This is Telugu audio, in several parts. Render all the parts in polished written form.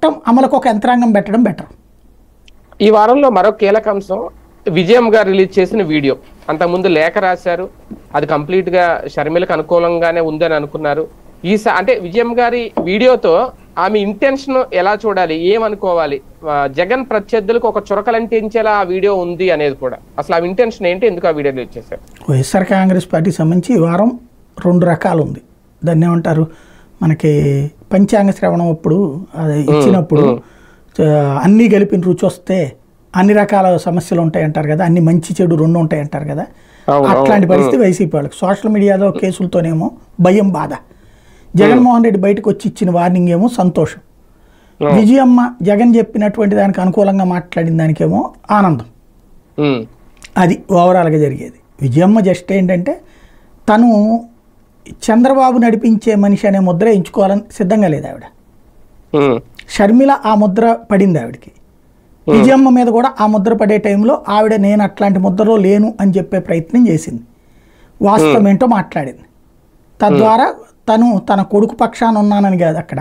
చట్టం అమలుకు ఒక యంత్రాంగం పెట్టడం బెటర్. ఈ వారంలో మరో కీలక అంశం విజయం గారు రిలీజ్ చేసిన వీడియో. అంతకుముందు లేఖ రాశారు, అది కంప్లీట్ గా షర్మిలకు అనుకూలంగానే ఉందని అనుకున్నారు. అంటే విజయం గారి వీడియోతో ఆమె ఇంటెన్షన్ ఎలా చూడాలి, ఏమనుకోవాలి, జగన్ ప్రత్యర్థులకు ఒక చురకలంటించేలా ఆ వీడియో ఉంది అనేది కూడా, అసలు ఆ ఇంటెన్షన్ ఏంటి, ఎందుకు ఆ వీడియో రిలీజ్ చేశారు? వైఎస్ఆర్ కాంగ్రెస్ పార్టీకి సంబంధించి ఈ వారం 2 రకాలు ఉంది. దాన్ని ఏమంటారు, మనకి పంచాంగ శ్రవణం అప్పుడు అది ఇచ్చినప్పుడు అన్నీ కలిపిన రుచి వస్తే అన్ని రకాల సమస్యలు ఉంటాయి అంటారు కదా, అన్ని మంచి చెడు 2 ఉంటాయి అంటారు కదా. అట్లాంటి పరిస్థితి వైసీపీ వాళ్ళకి. సోషల్ మీడియాలో కేసులతోనేమో భయం, బాధ. జగన్మోహన్ రెడ్డి బయటకు వచ్చి ఇచ్చిన వార్నింగ్ ఏమో సంతోషం. విజయమ్మ జగన్ చెప్పినటువంటి దానికి అనుకూలంగా మాట్లాడిన దానికేమో ఆనందం. అది ఓవరాల్గా జరిగేది. విజయమ్మ జస్ట్ ఏంటంటే తను చంద్రబాబు నడిపించే మనిషి అనే ముద్ర ఎంచుకోవాలని సిద్ధంగా లేదు ఆవిడ. షర్మిల ఆ ముద్ర పడింది ఆవిడకి. విజయమ్మ మీద కూడా ఆ ముద్ర పడే టైంలో ఆవిడ నేను అట్లాంటి ముద్రలో లేను అని చెప్పే ప్రయత్నం చేసింది, వాస్తవం ఏంటో మాట్లాడింది. తద్వారా తను తన కొడుకు పక్షాన ఉన్నానని కాదు, అక్కడ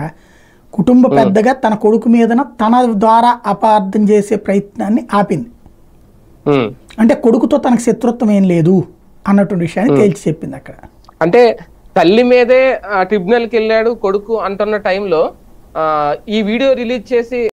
కుటుంబ పెద్దగా తన కొడుకు మీదన తన ద్వారా అపార్థం చేసే ప్రయత్నాన్ని ఆపింది. అంటే కొడుకుతో తనకు శత్రుత్వం ఏం లేదు అన్నటువంటి విషయాన్ని తేల్చి చెప్పింది అక్కడ. అంటే తల్లి మీదే ట్రిబ్యునల్కి వెళ్ళాడు కొడుకు అంటున్న టైంలో ఈ వీడియో రిలీజ్ చేసి